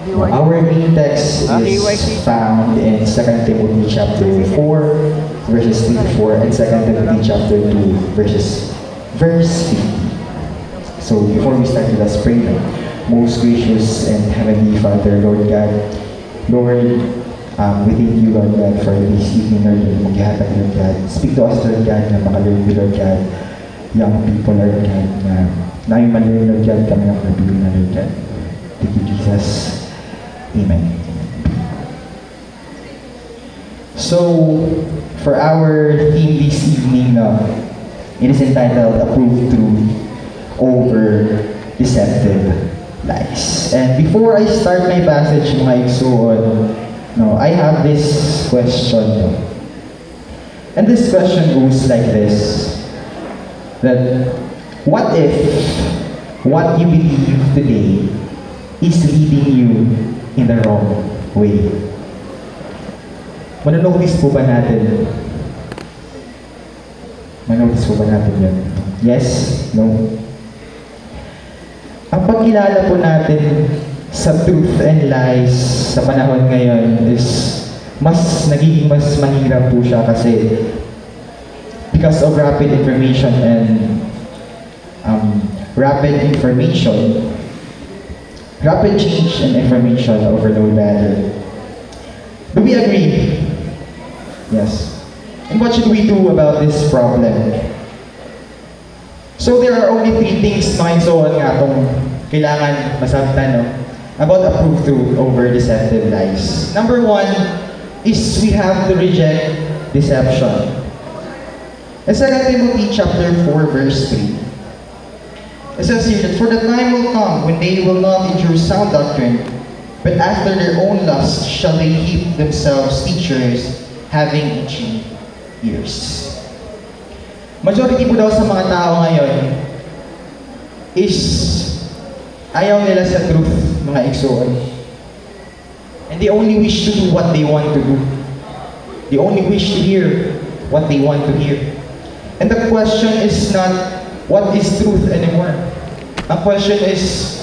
Our main text is found in 2 Timothy chapter 4, verses 3 to 4, and 2 Timothy chapter 2, verse 50. So before we start, let us pray now. Most gracious and heavenly Father, Lord God, Lord, we thank you, Lord God, for this evening, Lord, na maghihatag, Lord God. Speak to us, Lord God, na maka-learn, Lord God, young people, Lord God, na yung man-learn, Lord God, kami ang nabili na, Lord God. Thank you, Jesus. Amen. So, for our theme this evening, it is entitled Approved Truth Over Deceptive Lies. And before I start my passage, mga igsoon, I have this question. And this question goes like this, that what if what you believe today is leading you in the wrong way? Manonotice po ba natin? Manonotice po ba natin yan? Yes? No? Ang pagkilala po natin sa truth and lies sa panahon ngayon is nagiging mas mahirap po siya kasi because of rapid information and rapid change and information overload rather. Do we agree? Yes. And what should we do about this problem? So there are only three things mga igsoon nga itong kailangan masabtan about approved truth over deceptive lies. Number one is we have to reject deception. In 2 Timothy chapter 4 verse 3, it says here that for the time will come when they will not endure sound doctrine, but after their own lust shall they heap themselves teachers having itching ears. Majority po daw sa mga tao ngayon is ayaw nila sa truth, mga igsoon. And they only wish to do what they want to do. They only wish to hear what they want to hear. And the question is not, what is truth anymore? Ang question is,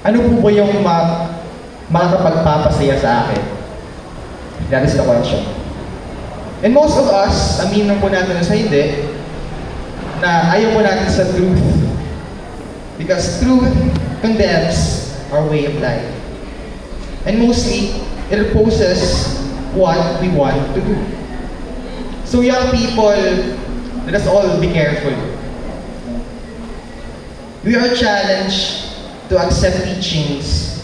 ano po ba yung makakapagpapasaya sa akin? That is the question. And most of us, aminin po natin na sa hindi, na ayaw po natin sa truth. Because truth condemns our way of life. And mostly, it opposes what we want to do. So young people, let us all be careful. We are challenged to accept teachings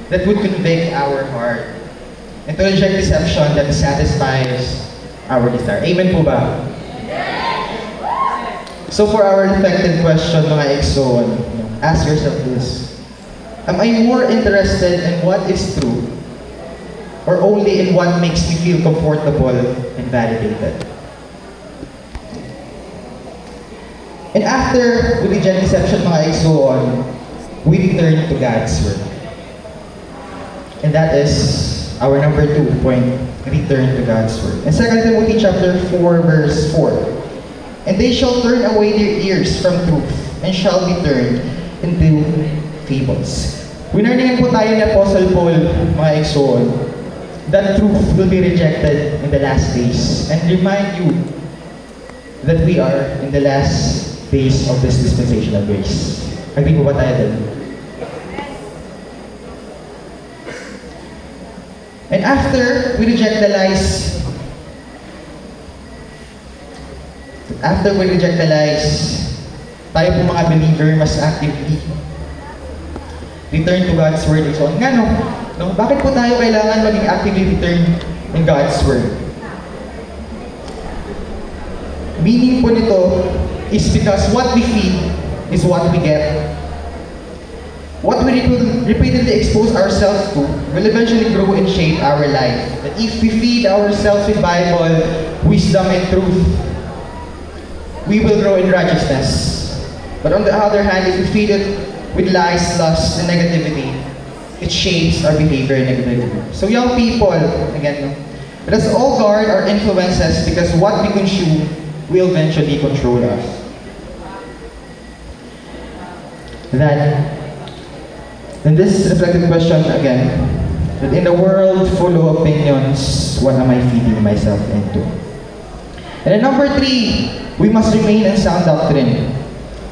that would convict our heart and to reject deception that satisfies our desire. Amen po ba? So for our reflected question, mga igsoon, ask yourself this. Am I more interested in what is true or only in what makes me feel comfortable and validated? And after we reject deception, mga igsoon, we return to God's Word. And that is our number 2 point, return to God's Word. In 2 Timothy chapter 4, verse 4, and they shall turn away their ears from truth and shall be turned into fables. Winarningan po tayo ni Apostle Paul, mga igsoon, that truth will be rejected in the last days. And remind you that we are in the last days of this dispensation of grace. Agree po ba tayo din? And after we reject the lies, tayo po mga believer mas actively return to God's Word. So, bakit po tayo kailangan maging actively return in God's Word? Meaning po nito is because what we feed is what we get. What we repeatedly expose ourselves to will eventually grow and shape our life. That if we feed ourselves with Bible, wisdom, and truth, we will grow in righteousness. But on the other hand, if we feed it with lies, lust, and negativity, it shapes our behavior negatively. So young people, again, let us all guard our influences because what we consume will eventually control us. And this reflective question again, that in a world full of opinions, what am I feeding myself into? And then number 3, we must remain in sound doctrine.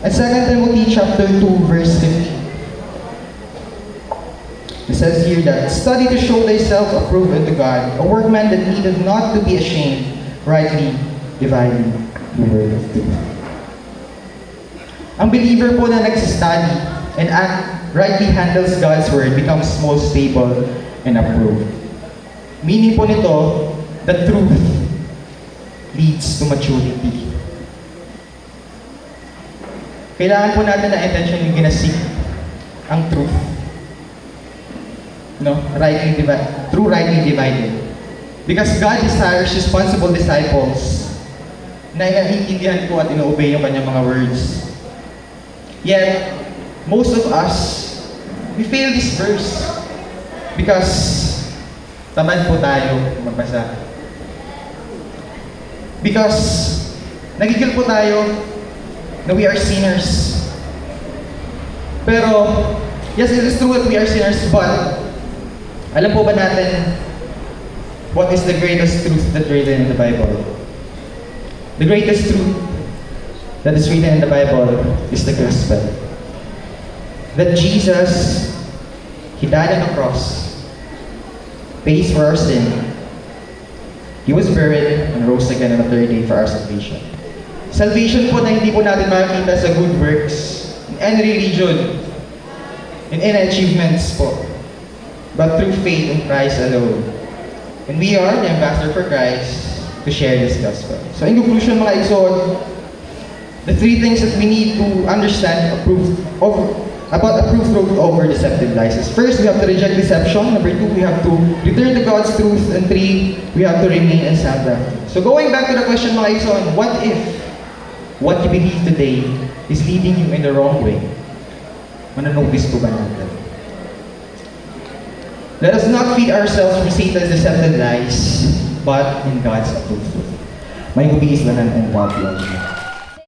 And 2 Timothy chapter 2, verse 15. It says here that, study to show thyself approved unto God, a workman that needeth not to be ashamed, rightly dividing the word of truth. Ang believer po na nagsistudy and rightly handles God's word becomes most stable and approved. Meaning po nito, the truth leads to maturity. Kailangan po natin na intention yung ginasik ang truth. No? Through rightly divided. Because God desires responsible disciples na naiintindihan po at ino-obey yung kanyang mga words. Yet, most of us, we fail this verse because tamad po tayo magbasa. Because nagigil po tayo na we are sinners. Pero, yes, it is true that we are sinners, but alam po ba natin what is the greatest truth that's written in the Bible? The greatest truth that is written in the Bible is the gospel. That Jesus, He died on the cross, pays for our sin, He was buried, and rose again on the third day for our salvation. Salvation po na hindi po natin makikita sa good works, in any religion, in any achievements po, but through faith in Christ alone. And we are the ambassador for Christ to share this gospel. So in conclusion mga Exod, the 3 things that we need to understand about approved truth over deceptive lies. First, we have to reject deception. Number 2, we have to return to God's truth. And 3, we have to remain in sound doctrine. So going back to the question mga Exod, what if what you believe today is leading you in the wrong way? Mananotice po ba natin? Let us not feed ourselves from Satan's deceptive lies, but in God's approved truth. May hubis lang and God bless you.